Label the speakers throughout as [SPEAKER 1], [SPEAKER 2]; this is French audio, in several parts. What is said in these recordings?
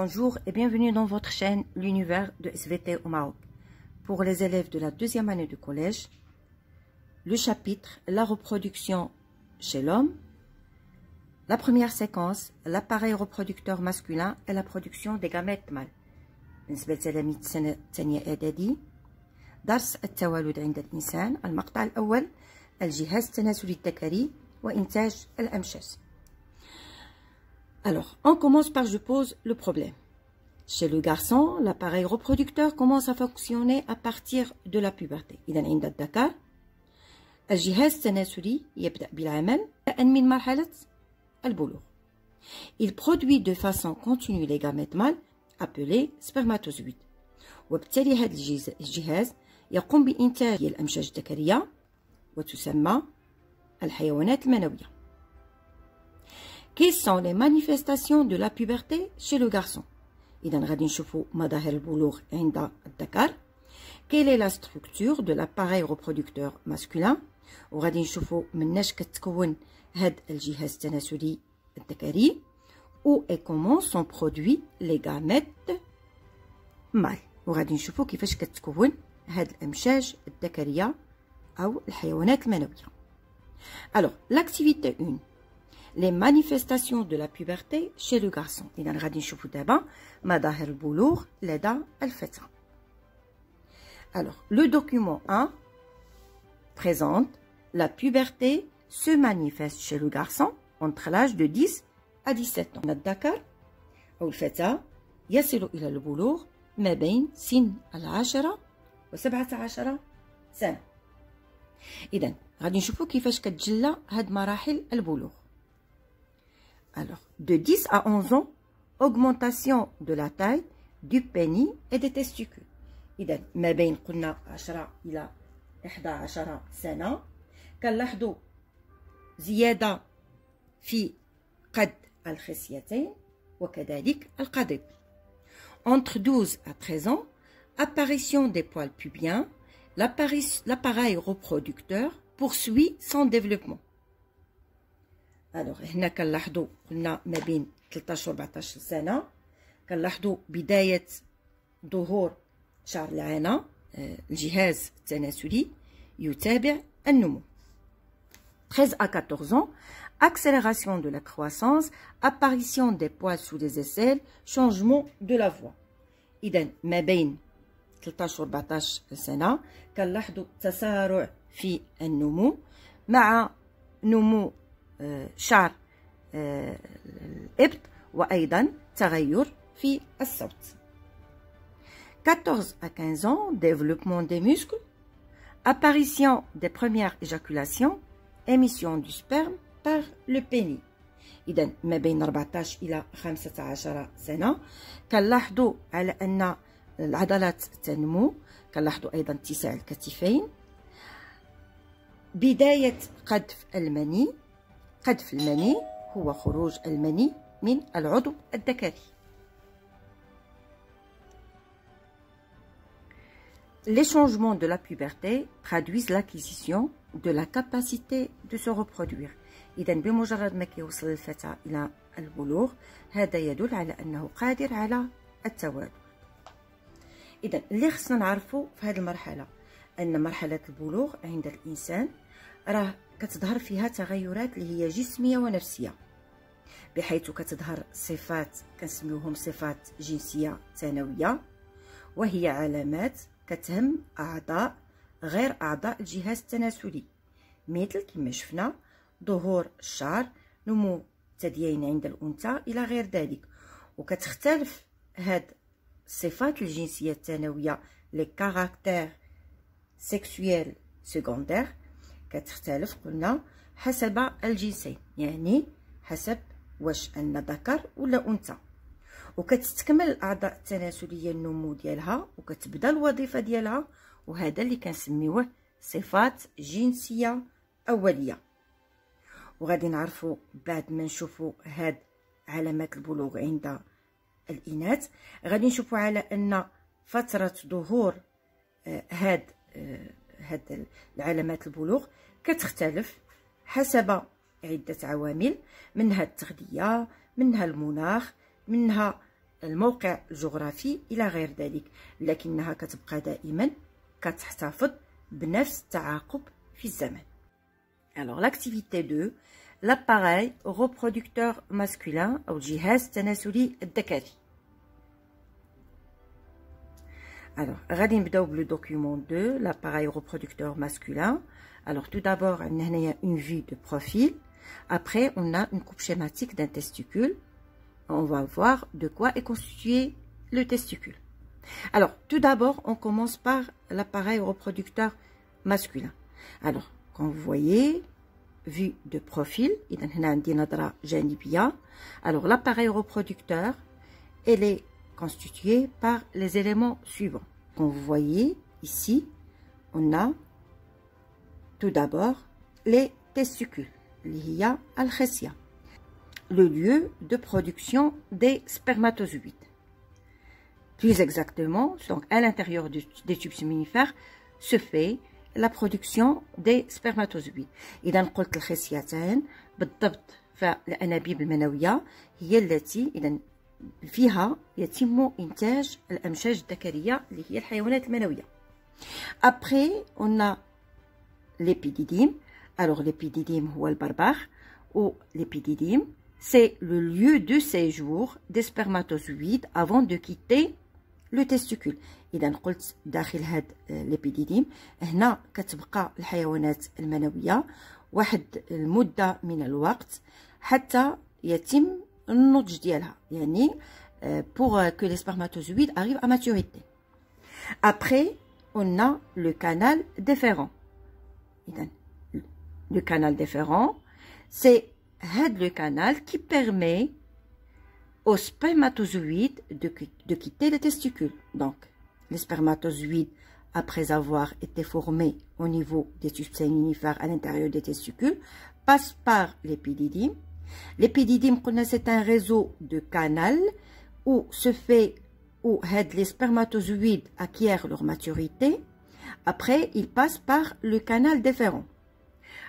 [SPEAKER 1] Bonjour et bienvenue dans votre chaîne L'univers de SVT au Maroc. Pour les élèves de la deuxième année du collège, le chapitre La reproduction chez l'homme, la première séquence, l'appareil reproducteur masculin et la production des gamètes mâles. بالنسبة لتلاميذ السنة الثانية إعدادي، درس التوالد عند الإنسان. المقطع الأول الجهاز التناسلي الذكري وإنتاج الأمشاج. Alors, on commence par je pose le problème. Chez le garçon, l'appareil reproducteur commence à fonctionner à partir de la puberté. إذا عند الذكر الجهاز التناسلي يبدأ بالعمل من مرحلة البلوغ. Il produit de façon continue les gamètes mâles appelés spermatozoïdes. وبالتالي هذا الجهاز يقوم بإنتاج الأمشاج الذكرية وتسمى الحيوانات المنوية. Quelles sont les manifestations de la puberté chez le garçon? إذا غادي نشوفوا مظاهر البلوغ عند الذكر. Quelle est la structure de l'appareil reproducteur masculin؟ وغادي نشوفوا مناش كتكون هاد الجهاز التناسلي الذكري. Où et comment sont produits les gamètes mâles؟ وغادي نشوفوا كيفاش كتكون هاد الأمشاج الذكرية أو الحيوانات المنوية. Alors, l'activité 1. Les manifestations de la puberté chez le garçon. إذا غادي نشوفوا دابا مظاهر البلوغ لدى الفتى. Alors, le document 1 présente la puberté se manifeste chez le garçon entre l'âge de 10 à 17 ans. الذكر أو الفتى يصل إلى البلوغ ما بين سن 10 و 17 سنة. إذا غادي نشوفوا كيفاش كتجلى هاد مراحل البلوغ. Alors, de 10 à 11 ans, augmentation de la taille du pénis et des testicules. إذا ما بين قلنا 10 إلى 11 سنة كنلاحظوا زيادة في قد الخصيتين وكذلك القضيب. Entre 12 à 13 ans, apparition des poils pubiens, l'appareil reproducteur poursuit son développement. Alors, هنا كنلاحظوا قلنا ما بين 13 و 14 سنة كنلاحظوا بداية ظهور شعر العانة. الجهاز التناسلي يتابع النمو. 13 à 14 ans, accélération de la croissance, apparition des poils sous les aisselles, changement de la voix. إذا ما بين 13 و 14 سنة كنلاحظوا تسارع في النمو مع نمو شعر الإبط وأيضا تغير في الصوت. 14 à 15 ans, développement des muscles, apparition des premières éjaculations, émission du sperme par le pénis. إذا ما بين 14 إلى 15 سنة كنلاحظوا على أن العضلات تنمو، كنلاحظوا أيضا اتساع الكتفين، بداية قذف المني. قذف المني هو خروج المني من العضو الذكري. Les changements de la puberté traduisent l'acquisition de la capacité de se reproduire. إذا بمجرد ما كيوصل الفتى إلى البلوغ هذا يدل على أنه قادر على التوالد. إذا اللي خصنا نعرفو في هذه المرحلة أن مرحلة البلوغ عند الإنسان راه كتظهر فيها تغيرات اللي هي جسمية ونفسية، بحيث كتظهر صفات كنسميوهم صفات جنسية ثانوية، وهي علامات كتهم أعضاء غير أعضاء الجهاز التناسلي، مثل كما شفنا ظهور الشعر، نمو الثديين عند الأنثى إلى غير ذلك. وكتختلف هاد الصفات الجنسية الثانوية لي كاركتير سيكسويل سكوندير كتختلف قلنا حسب الجنسين، يعني حسب واش أن ذكر ولا أنثى. وكتستكمل الأعضاء التناسلية النمو ديالها وكتبدا الوظيفة ديالها، وهذا اللي كنسميوه صفات جنسية أولية. وغادي نعرفوا بعد ما نشوفوا هاد علامات البلوغ عند الإناث، غادي نشوفوا على أن فترة ظهور هاد العلامات البلوغ كتختلف حسب عدة عوامل، منها التغذية، منها المناخ، منها الموقع الجغرافي إلى غير ذلك، لكنها كتبقى دائما كتحتفظ بنفس التعاقب في الزمن. Alors l'activité 2, l'appareil reproducteur masculin أو الجهاز التناسلي الذكري. Alors غادي نبداو بلو document 2, l'appareil reproducteur masculin. Alors tout d'abord on a une vue de profil. Après on a une coupe schématique d'un testicule. On va voir de quoi est constitué le testicule. Alors, tout d'abord, on commence par l'appareil reproducteur masculin. Alors, quand vous voyez, vue de profil, alors l'appareil reproducteur, elle est constitué par les éléments suivants. Quand vous voyez ici, on a tout d'abord les testicules, l'hiya al-khassia, le lieu de production des spermatozoïdes. Plus exactement, donc à l'intérieur des tubes séminifères se fait la production des spermatozoïdes. إذا قلت الخصيتين بالضبط فالأنابيب المنوية هي التي إذا فيها يتم إنتاج الأمشاج الذكرية اللي هي الحيوانات المنوية. Après, on a l'épididyme. Alors l'épididyme هو البربخ ou l'épididyme. C'est le lieu de séjour des spermatozoïdes avant de quitter le testicule. إذا قلت داخل هذا الإبيديديم هنا كتبقى الحيوانات المنوية واحد المدة من الوقت حتى يتم النضج ديالها، يعني pour que les spermatozoïdes arrivent à maturité. Après, on a le canal déférent. إذا le canal déférent, c'est le canal qui permet aux spermatozoïdes de quitter les testicules. Donc, les spermatozoïdes, après avoir été formés au niveau des tubes séminifères à l'intérieur des testicules, passent par l'épididyme. L'épididyme, c'est un réseau de canaux où les spermatozoïdes acquièrent leur maturité. Après, ils passent par le canal déférent.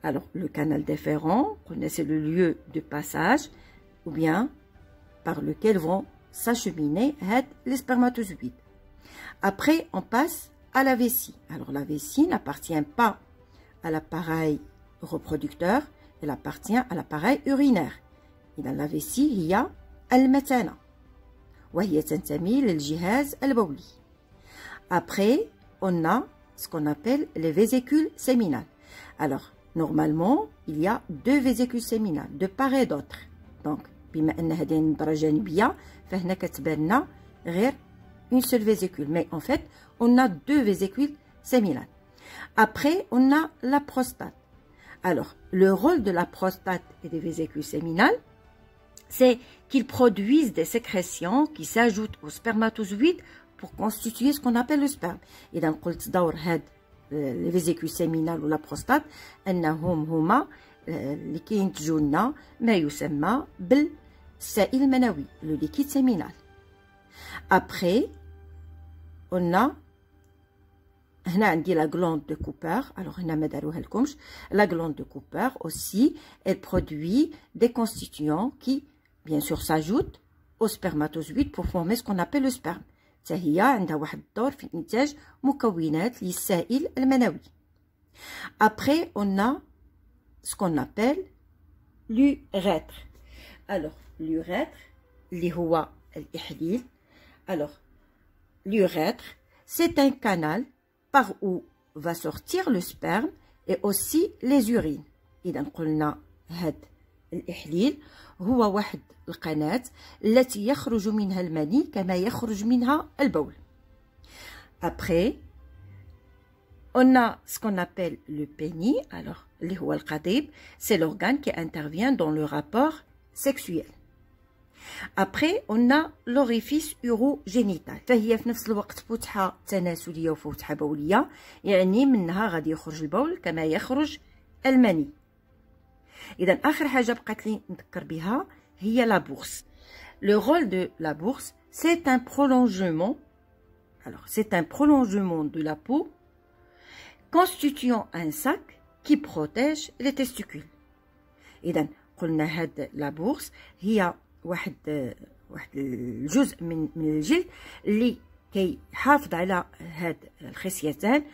[SPEAKER 1] Alors, le canal déférent, c'est le lieu de passage ou bien par lequel vont s'acheminer les spermatozoïdes. Après, on passe à la vessie. Alors, la vessie n'appartient pas à l'appareil reproducteur, elle appartient à l'appareil urinaire. Et dans la vessie, il y a المثانة وهي تنتمي للجهاز البولي. Après, on a ce qu'on appelle les vésicules séminales. Alors, normalement, il y a deux vésicules séminales, de part et d'autre. Donc, بما أن هذه النظرة جانبية فهنا كتبان لنا غير une seule vésicule. Mais en fait, on a deux vésicules séminales. Après, on a la prostate. Alors, le rôle de la prostate et des vésicules séminales, c'est qu'ils produisent des sécrétions qui s'ajoutent aux spermatozoïdes pour constituer ce qu'on appelle le sperme. Et dans les vésicules séminales ou la prostate, أنهم هما اللي كينتجوا لنا ما يسمى بالسائل المنوي, le liquide séminal. Après, on a هنا عندي la glande de Cooper. Alors هنا ما داروها لكمش. La glande de Cooper aussi, elle produit des constituants qui bien sûr s'ajoutent aux spermatozoïdes pour former ce qu'on appelle le sperme. هي عندها واحد الدور في إنتاج مكونات للسائل المنوي. Après, on a ce qu'on appelle l'urètre. Alors, l'urètre, اللي هو الإحليل. Alors, l'urètre, c'est un canal par où va sortir le sperme et aussi les urines. إذا قلنا هاد الإحليل هو واحد القناة التي يخرج منها المني كما يخرج منها البول. Après, on a ce qu'on appelle le pénis. Alors, اللي هو القضيب, c'est l'organe qui intervient dans le rapport sexuel. Après, on a l'orifice urogénital. فهي في نفس الوقت فتحة تناسلية وفتحة بولية, يعني منها غادي يخرج البول كما يخرج المني. إذا آخر حاجة بقات لي نذكر بها هي la bourse. Le rôle de la bourse, c'est un prolongement. Alors, c'est un prolongement de la peau constituant un sac qui protège les testicules. إذا قلنا هاد la bourse هي واحد الجزء من الجلد اللي كيحافظ على هاد الخصيتان،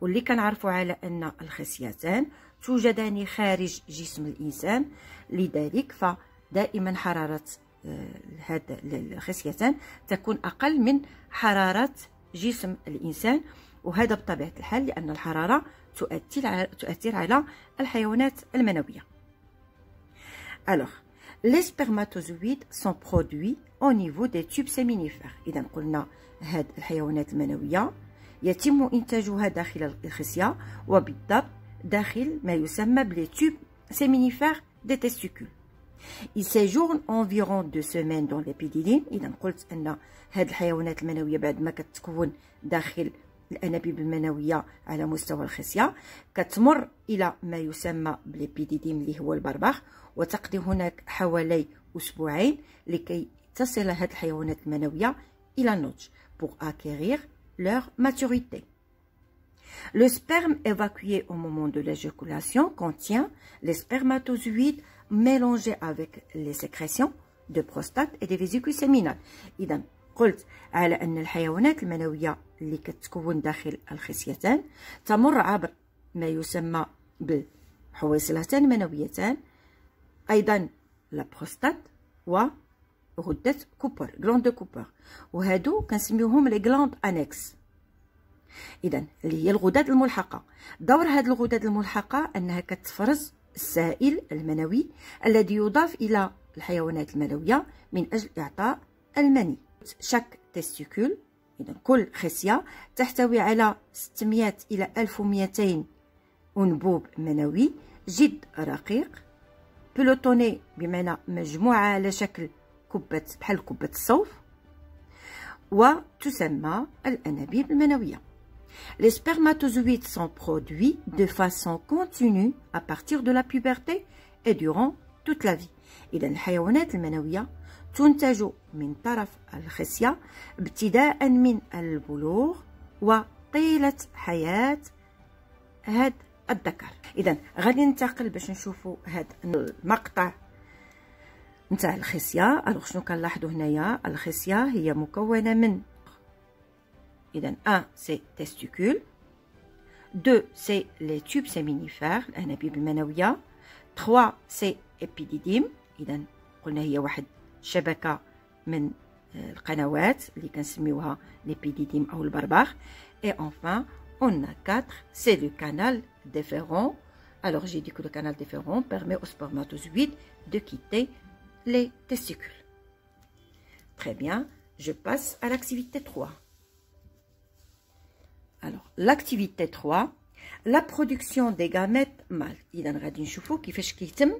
[SPEAKER 1] واللي كنعرفوا على ان الخصيتان توجدان خارج جسم الانسان. لذلك فدائما حراره هاد الخصيتان تكون اقل من حراره جسم الانسان، وهذا بطبيعه الحال لان الحراره تؤثر على الحيوانات المنويه. Alors, les spermatozoïdes sont produits au niveau des tubes séminifères. إذا قلنا هاد الحيوانات المنوية يتم إنتاجها داخل الخصية، وبالضبط داخل ما يسمى بلي tubes séminifères des testicules. Il séjourne environ 2 semaines dans l'épididyme. إذا قلت أن هاد الحيوانات المنوية بعد ما كتكون داخل الأنابيب المنوية على مستوى الخصية كتمر إلى ما يسمى بالإبيديديم اللي هو البربخ، وتقضي هناك حوالي أسبوعين لكي تصل هذه الحيوانات المنوية إلى النضج pour acquérir leur maturité. Le sperme évacué au moment de l'éjaculation contient les spermatozoïdes mélangés avec les sécrétions de prostate et des vésicules séminales. إذا قلت على أن الحيوانات المنوية اللي كتكون داخل الخصيتان تمر عبر ما يسمى بالحويصلتان المنويتان، أيضا لا بروستات وغدة كوبر غلاند كوبر، وهادو كنسميوهم لي غلاند انكس. إذا اللي هي الغدد الملحقة. دور هاد الغدد الملحقة أنها كتفرز السائل المنوي الذي يضاف إلى الحيوانات المنوية من أجل إعطاء المني. شاك تستيكول، إذا كل خصية تحتوي على 600 إلى 1200 أنبوب منوي جد رقيق، بلوتوني بمعنى مجموعة على شكل كبة بحال كبة الصوف، وتسمى الأنابيب المنوية. Les spermatozoïdes sont produits de façon continue à partir de la puberté et durant toute la vie. إذا الحيوانات المنوية تنتج من طرف الخصية ابتداء من البلوغ وطيلة حياة هاد الذكر. إذا غادي ننتقل باش نشوفوا هاد المقطع نتاع الخصية. الوغ شنو كنلاحظوا هنايا؟ الخصية هي مكونة من إذا 1 سي تستيكول، 2 سي لي تيوب سيمينيفير الأنابيب المنوية، 3 سي إبيديديم، إذا قلنا هي واحد شبكة من القنوات اللي كنسميوها ليبيديديم أو البربخ، et enfin on a 4 c'est le canal déférent. Alors j'ai dit que le canal déférent permet aux spermatozoïdes de quitter les testicules. Très bien, je passe à l'activité 3. Alors l'activité 3, la production des gamètes mâles. إذا غادي نشوفوا كيفاش كيتم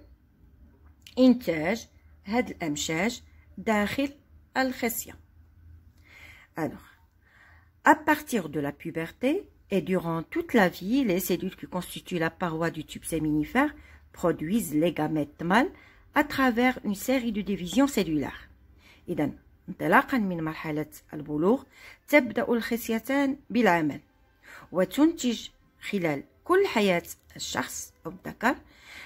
[SPEAKER 1] إنتاج هاد الأمشاج داخل الخصية. Alors, à partir de la puberté et durant toute la vie, les cellules qui constituent la paroi du tube séminifère produisent les gamètes mâles à travers une série de divisions cellulaires. إذا انطلاقا من مرحلة البلوغ تبدأ الخصيتان بالعمل، وتنتج خلال كل حياة الشخص أو الذكر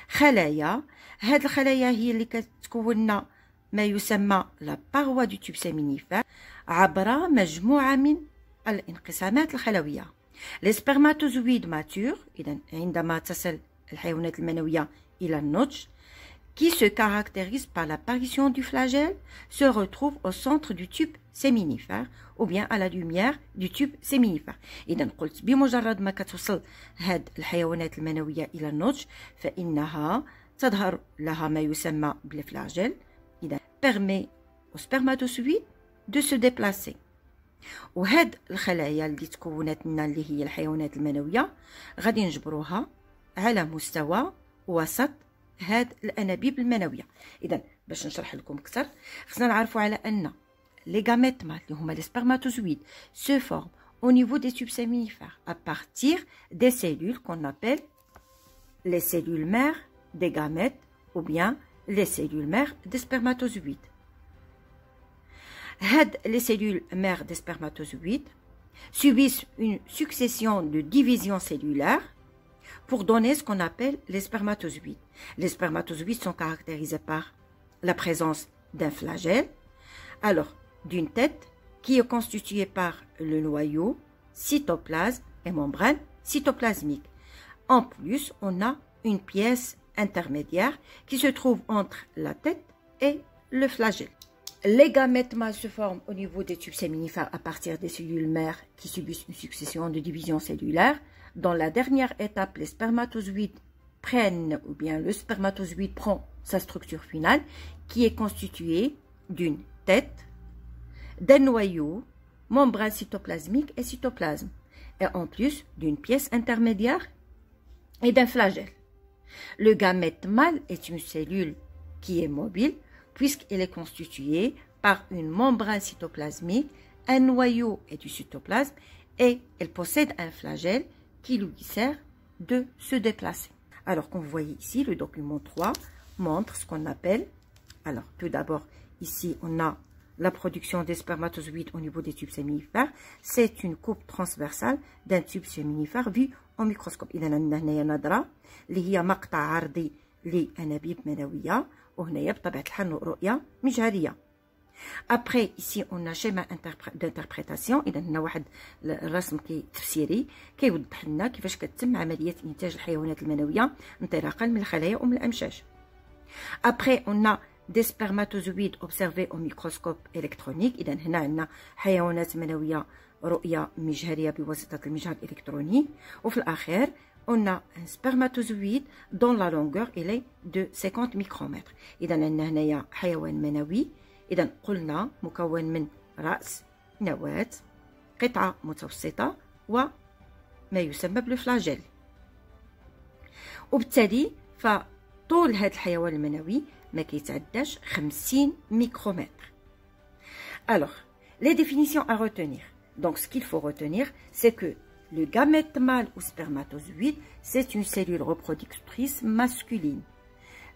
[SPEAKER 1] خلايا. هاد الخلايا هي اللي كتكون ما يسمى لا باروا دو تيوب سيمينيفير عبر مجموعة من الانقسامات الخلوية. لي سبرماتوزويد ماتور، إذا عندما تصل الحيوانات المنوية إلى النضج، qui se caractérise par l'apparition du flagelle, se retrouve au centre du tube séminifère ou bien à la lumière du tube séminifère. إذا قلت بمجرد ما كتوصل هاد الحيوانات المنوية إلى النضج فإنها تظهر لها ما يسمى بالفلاجيل. إذا permet aux spermatozoïdes de se déplacer. وهاد الخلايا اللي تكونت لنا اللي هي الحيوانات المنوية غادي نجبروها على مستوى وسط هاد الانابيب المنويه. اذا باش نشرح لكم اكثر خصنا نعرفوا على ان لي غاميت مال اللي هما لي سبرماتوزويد se forment au niveau des tubes séminifères à partir des cellules qu'on appelle les cellules mères des gamètes ou bien les cellules mères des spermatozoïdes. هاد les cellules mères des spermatozoïdes subissent une succession de divisions cellulaires pour donner ce qu'on appelle les spermatozoïdes. Les spermatozoïdes sont caractérisés par la présence d'un flagelle, alors d'une tête qui est constituée par le noyau, cytoplasme et membrane cytoplasmique. En plus, on a une pièce intermédiaire qui se trouve entre la tête et le flagelle. Les gamètes mâles se forment au niveau des tubes séminifères à partir des cellules mères qui subissent une succession de divisions cellulaires. Dans la dernière étape, les spermatozoïdes prennent, ou bien le spermatozoïde prend sa structure finale qui est constituée d'une tête, d'un noyau, membrane cytoplasmique et cytoplasme, et en plus d'une pièce intermédiaire et d'un flagelle. Le gamète mâle est une cellule qui est mobile puisqu'elle est constituée par une membrane cytoplasmique, un noyau et du cytoplasme, et elle possède un flagelle qui lui sert de se déplacer. Alors, comme vous voyez ici, le document 3 montre ce qu'on appelle, alors tout d'abord, ici on a la production des spermatozoïdes au niveau des tubes séminifères. C'est une coupe transversale d'un tube séminifère vu au microscope. إذا عندنا هنايا نظرة اللي هي مقطع عرضي لأنابيب منوية وهنايا بطبيعة الحال رؤية مجهرية. Après, ici, on a schéma d'interprétation. إذا هنا واحد الرسم تفسيري كيوضح لنا كيفاش كتتم عملية إنتاج الحيوانات المنوية انطلاقا من الخلايا ومن الأمشاج. Après, on a des spermatozoïdes observés au microscope électronique. إذا هنا عندنا حيوانات منوية رؤية مجهرية بواسطة المجهر الإلكتروني. وفي الأخير on a un spermatozoïde dont la longueur est de 50 micromètres. إذا عندنا هنايا حيوان منوي. إذا قلنا مكون من رأس، نواة، قطعة متوسطة وما يسمى بالفلاجيل. وبالتالي فطول هذا الحيوان المنوي ما كيتعداش 50 micromètres. Alors, les définitions à retenir. Donc, ce qu'il faut retenir, c'est que le gamète mâle ou spermatozoïde, c'est une cellule reproductrice masculine.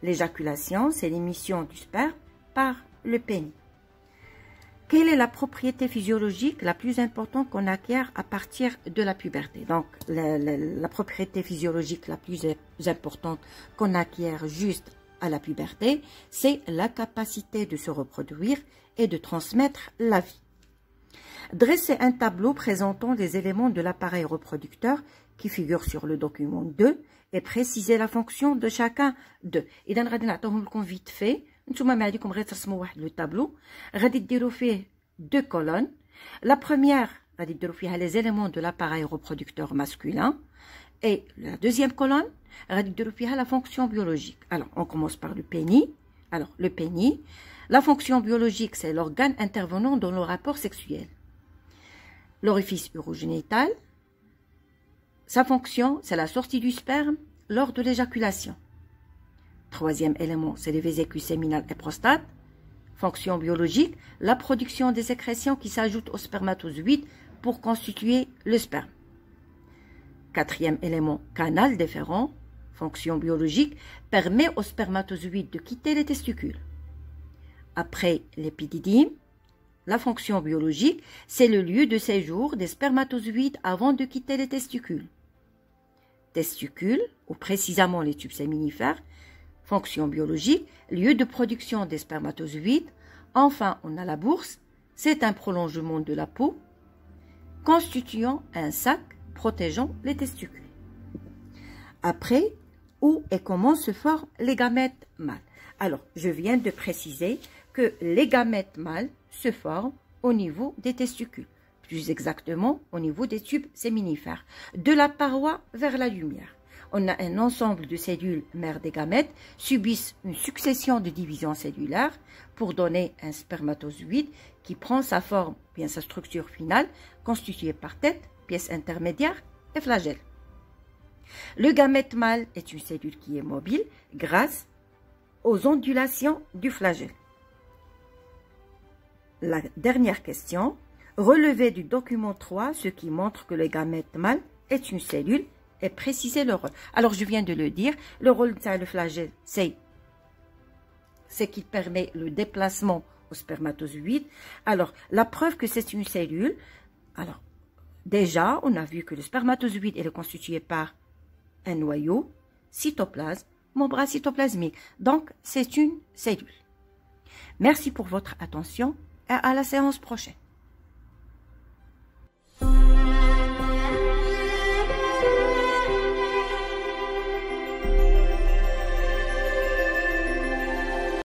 [SPEAKER 1] L'éjaculation, c'est l'émission du sperme par le pénis. Quelle est la propriété physiologique la plus importante qu'on acquiert à partir de la puberté? Donc, la propriété physiologique la plus importante qu'on acquiert juste à la puberté, c'est la capacité de se reproduire et de transmettre la vie. Dressez un tableau présentant les éléments de l'appareil reproducteur qui figure sur le document 2 et précisez la fonction de chacun d'eux. إذا غادي نعطيهم لكم vite fait. نتوما ما عليكم غير ترسموا واحد لو طابلو غادي ديروا فيه deux colonnes. La première غادي ديروا فيها les éléments de l'appareil reproducteur masculin et la deuxième colonne غادي ديروا فيها la fonction biologique. Alors on commence par le pénis. Alors le pénis, la fonction biologique c'est l'organe intervenant dans le rapport sexuel. L'orifice urogénital, sa fonction c'est la sortie du sperme lors de l'éjaculation. Troisième élément, c'est les vésicules séminales et prostate. Fonction biologique, la production des sécrétions qui s'ajoutent aux spermatozoïdes pour constituer le sperme. Quatrième élément, canal déférent. Fonction biologique, permet aux spermatozoïdes de quitter les testicules. Après l'épididyme, la fonction biologique, c'est le lieu de séjour des spermatozoïdes avant de quitter les testicules. Testicules, ou précisément les tubes séminifères. Fonction biologique, lieu de production des spermatozoïdes. Enfin, on a la bourse, c'est un prolongement de la peau, constituant un sac protégeant les testicules. Après, où et comment se forment les gamètes mâles? Alors, je viens de préciser que les gamètes mâles se forment au niveau des testicules, plus exactement au niveau des tubes séminifères, de la paroi vers la lumière. On a un ensemble de cellules mères des gamètes subissent une succession de divisions cellulaires pour donner un spermatozoïde qui prend sa forme, bien sa structure finale, constituée par tête, pièce intermédiaire et flagelle. Le gamète mâle est une cellule qui est mobile grâce aux ondulations du flagelle. La dernière question, relevez du document 3 ce qui montre que le gamète mâle est une cellule et préciser le rôle. Alors, je viens de le dire, le rôle de le flagelle, c'est qu'il permet le déplacement au spermatozoïde. Alors, la preuve que c'est une cellule, alors, déjà, on a vu que le spermatozoïde est constitué par un noyau, cytoplasme, membrane cytoplasmique. Donc, c'est une cellule. Merci pour votre attention et à la séance prochaine.